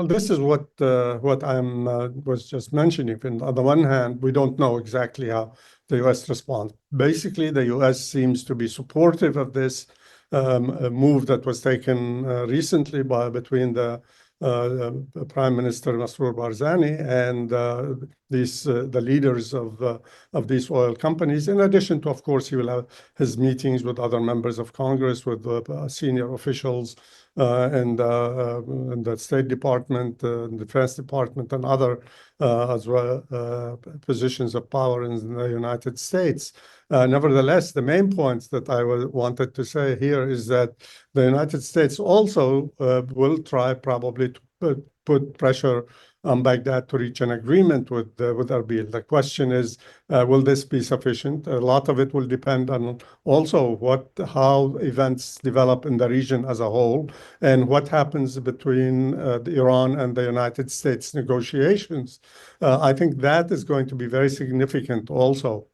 Well, this is what I'm was just mentioning. On the one hand, we don't know exactly how the U.S. responds. Basically, the U.S. seems to be supportive of this move that was taken recently between the Prime Minister Masroor Barzani and the leaders of these oil companies. In addition to, of course, he will have his meetings with other members of Congress, with senior officials in the State Department, Defense Department, and other as well positions of power in the United States. Nevertheless, the main points that I wanted to say here is that the United States also will try probably to put pressure on Baghdad to reach an agreement with Erbil. The question is, will this be sufficient? A lot of it will depend on also how events develop in the region as a whole, and what happens between Iran and the United States negotiations. I think that is going to be very significant also.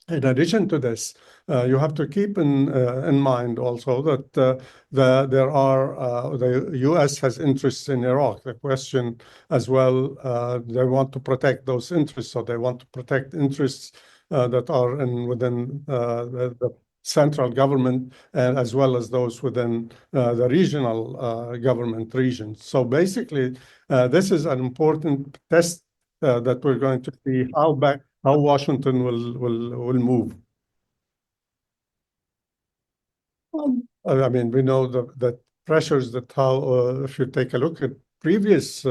In addition to this, you have to keep in mind also that the U.S. has interests in Iraq. The question as well, they want to protect those interests, so they want to protect interests that are within the central government, and as well as those within the regional government regions. So basically, this is an important test that we're going to see how Washington will move. I mean, we know that pressures that if you take a look at previous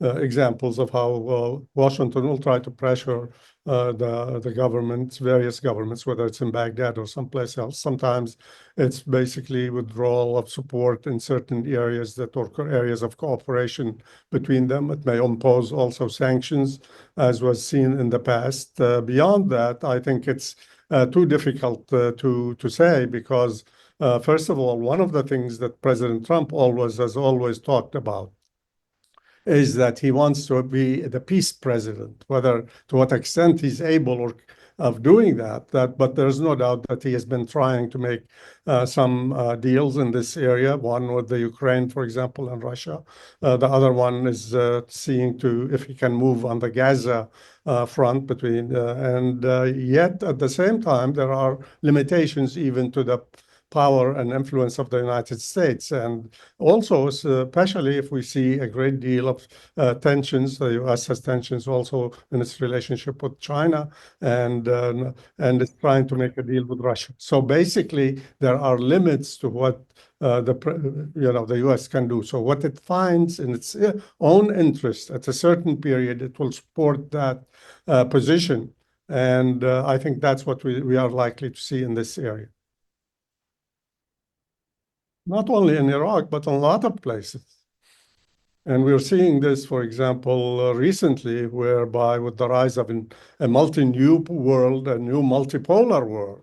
examples of how Washington will try to pressure the governments, various governments, whether it's in Baghdad or someplace else. Sometimes it's basically withdrawal of support in certain areas or areas of cooperation between them. It may impose also sanctions, as was seen in the past. Beyond that, I think it's too difficult to say because, first of all, one of the things that President Trump has always talked about is that he wants to be the peace president. Whether to what extent he's able of doing that, but there's no doubt that he has been trying to make some deals in this area. One with the Ukraine, for example, and Russia. The other one is seeing if he can move on the Gaza front between, and yet at the same time there are limitations even to the power and influence of the United States. And also, especially if we see a great deal of tensions, the U.S. has tensions also in its relationship with China, and it's trying to make a deal with Russia. So basically, there are limits to what the U.S. can do. So what it finds in its own interest at a certain period, it will support that position. And I think that's what we are likely to see in this area. Not only in Iraq, but in a lot of places. And we're seeing this, for example, recently, whereby with the rise of a multi-new world, a new multipolar world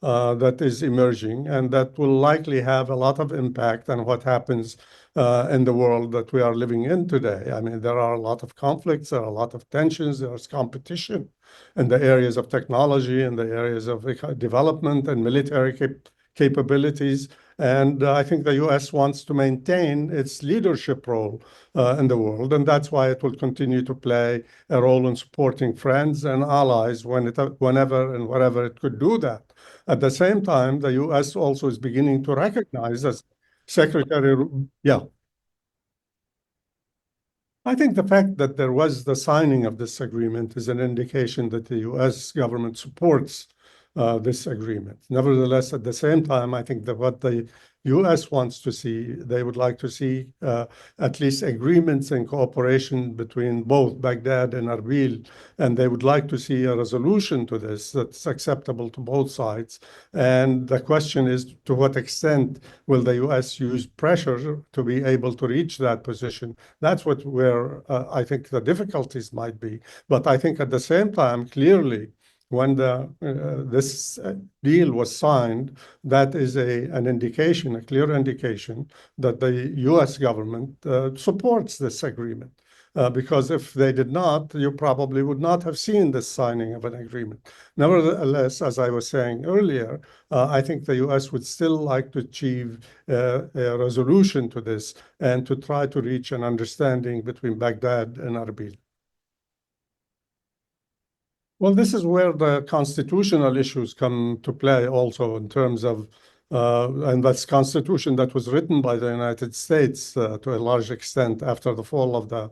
that is emerging, and that will likely have a lot of impact on what happens in the world that we are living in today. I mean, there are a lot of conflicts, there are a lot of tensions, there's competition in the areas of technology, in the areas of development and military capabilities. And I think the U.S. wants to maintain its leadership role in the world, and that's why it will continue to play a role in supporting friends and allies whenever and wherever it could do that. At the same time, the U.S. also is beginning to recognize, as Secretary, yeah. I think the fact that there was the signing of this agreement is an indication that the U.S. government supports this agreement. Nevertheless, at the same time, I think that what the U.S. wants to see, they would like to see at least agreements and cooperation between both Baghdad and Erbil, and they would like to see a resolution to this that's acceptable to both sides. And the question is, to what extent will the U.S. use pressure to be able to reach that position? That's where I think the difficulties might be. But I think at the same time, clearly, when this deal was signed, that is an indication, a clear indication that the U.S. government supports this agreement. because if they did not, you probably would not have seen the signing of an agreement. Nevertheless, as I was saying earlier, I think the U.S. would still like to achieve a resolution to this and to try to reach an understanding between Baghdad and Erbil. Well, this is where the constitutional issues come to play also in terms of, and that's constitution that was written by the United States to a large extent after the fall of the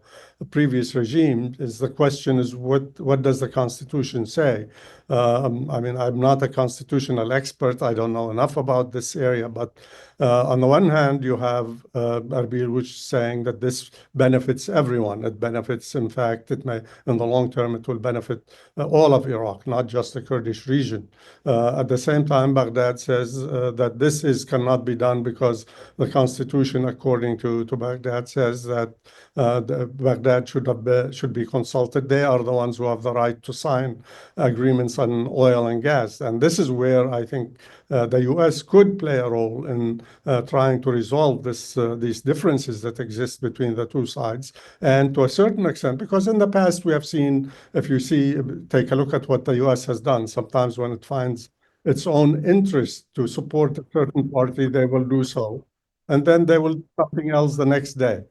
previous regime. Is the question is what does the Constitution say? I mean, I'm not a constitutional expert. I don't know enough about this area, but on the one hand, you have Erbil, which is saying that this benefits everyone. It benefits, in fact, it may, in the long term, it will benefit all of Iraq, not just the Kurdish region. At the same time, Baghdad says that cannot be done because the constitution, according to Baghdad, says that Baghdad should be consulted. They are the ones who have the right to sign agreements on oil and gas. And this is where I think the U.S. could play a role in trying to resolve these differences that exist between the two sides. And to a certain extent, because in the past we have seen, if you take a look at what the U.S. has done, sometimes when it finds its own interest to support a certain party, they will do so. And then they will do something else the next day.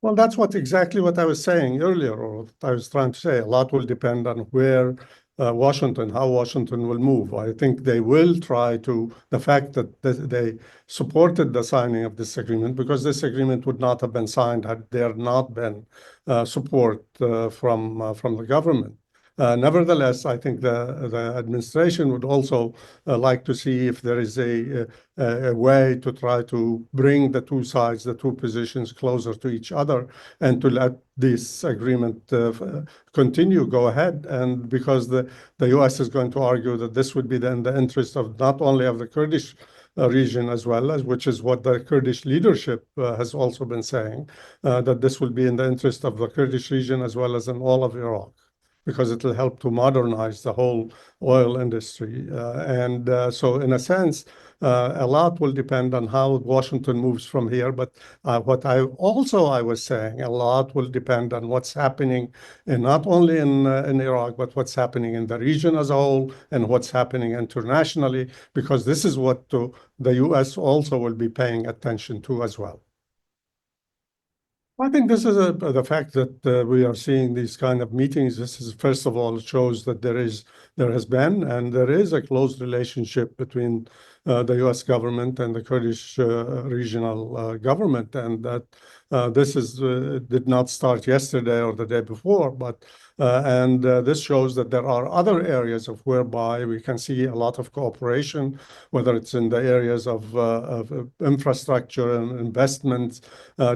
Well, that's exactly what I was saying earlier, or what I was trying to say. A lot will depend on where how Washington will move. I think they will try to, the fact that they supported the signing of this agreement, because this agreement would not have been signed had there not been support from the government. Nevertheless, I think the administration would also like to see if there is a way to try to bring the two sides, the two positions closer to each other, and to let this agreement go ahead. And because the U.S. is going to argue that this would be in the interest of not only of the Kurdish region as well, as which is what the Kurdish leadership has also been saying, that this will be in the interest of the Kurdish region as well as in all of Iraq, because it will help to modernize the whole oil industry. So in a sense, a lot will depend on how Washington moves from here. But what I was saying, a lot will depend on what's happening, and not only in Iraq, but what's happening in the region as a whole and what's happening internationally, because this is what the U.S. also will be paying attention to as well. I think this is the fact that we are seeing these kind of meetings. This is, first of all, it shows that there has been and there is a close relationship between the U.S. government and the Kurdish regional government, and that this did not start yesterday or the day before, but this shows that there are other areas of whereby we can see a lot of cooperation, whether it's in the areas of infrastructure and investments,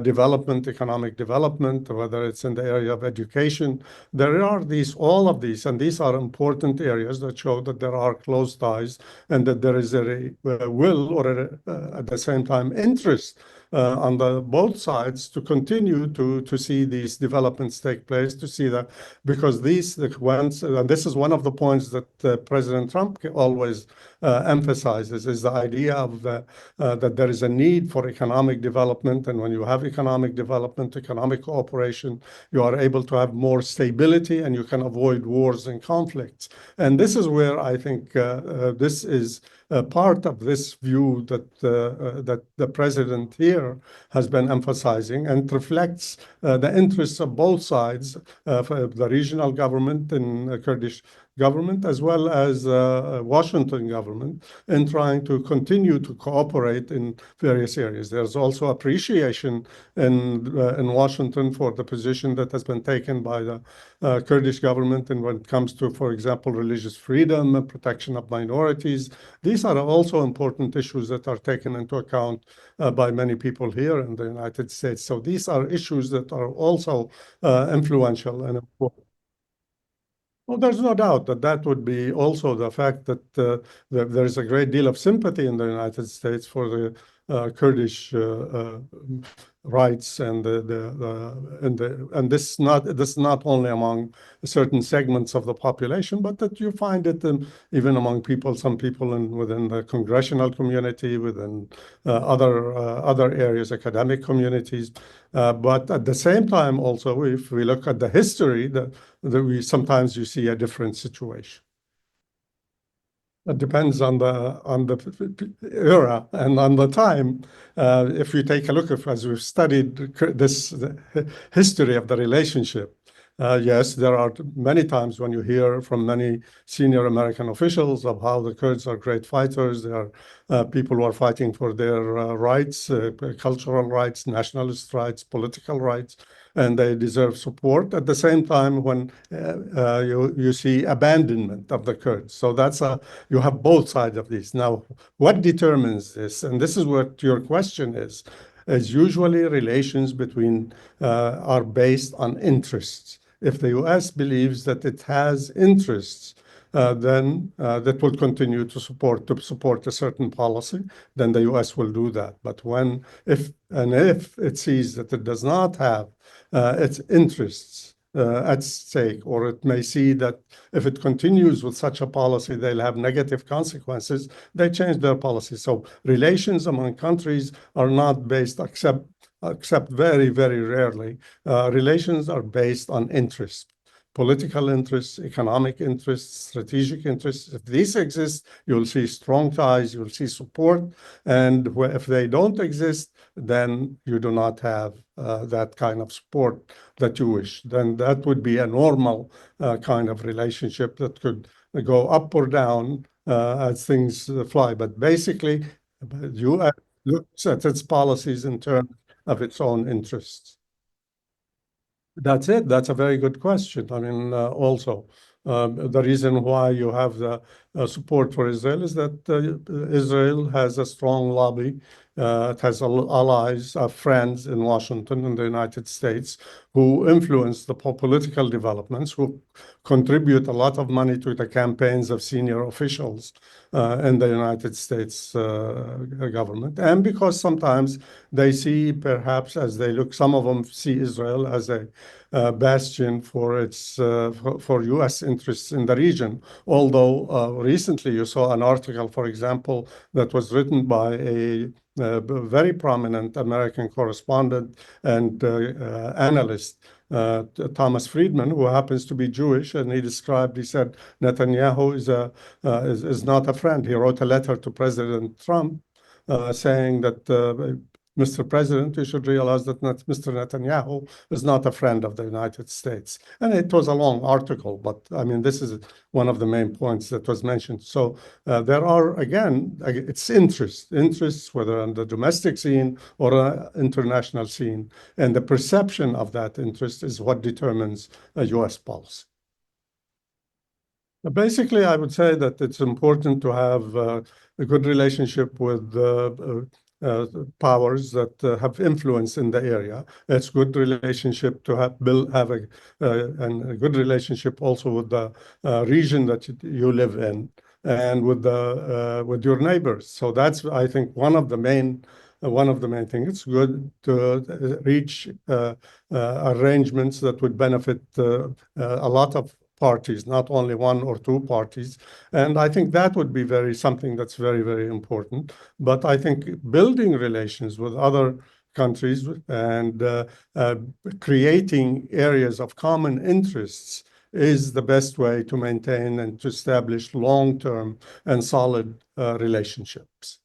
development, economic development, whether it's in the area of education. There are all of these, and these are important areas that show that there are close ties and that there is a will or at the same time interest on both sides to continue to see these developments take place, to see that, because and this is one of the points that President Trump always emphasizes, is the idea of that there is a need for economic development, and when you have economic development, economic cooperation, you are able to have more stability and you can avoid wars and conflicts. And this is where I think this is part of this view that the president here has been emphasizing, and reflects the interests of both sides, the regional government and Kurdish government, as well as Washington government, in trying to continue to cooperate in various areas. There's also appreciation in Washington for the position that has been taken by the Kurdish government, and when it comes to, for example, religious freedom and protection of minorities. These are also important issues that are taken into account by many people here in the United States. So these are issues that are also influential and important. Well, there's no doubt that would be also the fact that there is a great deal of sympathy in the United States for Kurdish rights and this is not only among certain segments of the population, but that you find it even among some people within the congressional community, within other areas, academic communities. But at the same time, also, if we look at the history, sometimes you see a different situation. It depends on the era and on the time. If you take a look as we've studied the history of the relationship, yes, there are many times when you hear from many senior American officials of how the Kurds are great fighters. They are people who are fighting for their rights, cultural rights, nationalist rights, political rights, and they deserve support. At the same time, when you see abandonment of the Kurds, so you have both sides of this. Now, what determines this? And this is what your question is usually relations between are based on interests. If the U.S. believes that it has interests, then that will continue to support a certain policy, then the U.S. will do that. But if it sees that it does not have its interests at stake, or it may see that if it continues with such a policy, they'll have negative consequences, they change their policy. So relations among countries are not based, except very, very rarely, relations are based on interests. Political interests, economic interests, strategic interests. If these exist, you'll see strong ties, you'll see support. And if they don't exist, then you do not have that kind of support that you wish. Then that would be a normal kind of relationship that could go up or down as things fly. But basically, the U.S. looks at its policies in terms of its own interests. That's it. That's a very good question. I mean, also, the reason why you have the support for Israel is that Israel has a strong lobby. It has allies, friends in Washington and the United States who influence the political developments, who contribute a lot of money to the campaigns of senior officials in the United States government. And because sometimes they see, perhaps as they look, some of them see Israel as a bastion for U.S. interests in the region. Although recently you saw an article, for example, that was written by a very prominent American correspondent and analyst, Thomas Friedman, who happens to be Jewish, and he said Netanyahu is not a friend. He wrote a letter to President Trump saying that Mr. President, you should realize that Mr. Netanyahu is not a friend of the United States. And it was a long article, but I mean, this is one of the main points that was mentioned. So there are, again, it's interests, whether on the domestic scene or international scene. And the perception of that interest is what determines a U.S. policy. Basically, I would say that it's important to have a good relationship with powers that have influence in the area. It's good relationship to have a good relationship also with the region that you live in and with your neighbors. So that's, I think, one of the main things. It's good to reach arrangements that would benefit a lot of parties, not only one or two parties. And I think that would be something that's very, very important. But I think building relations with other countries and creating areas of common interests is the best way to maintain and to establish long-term and solid relationships.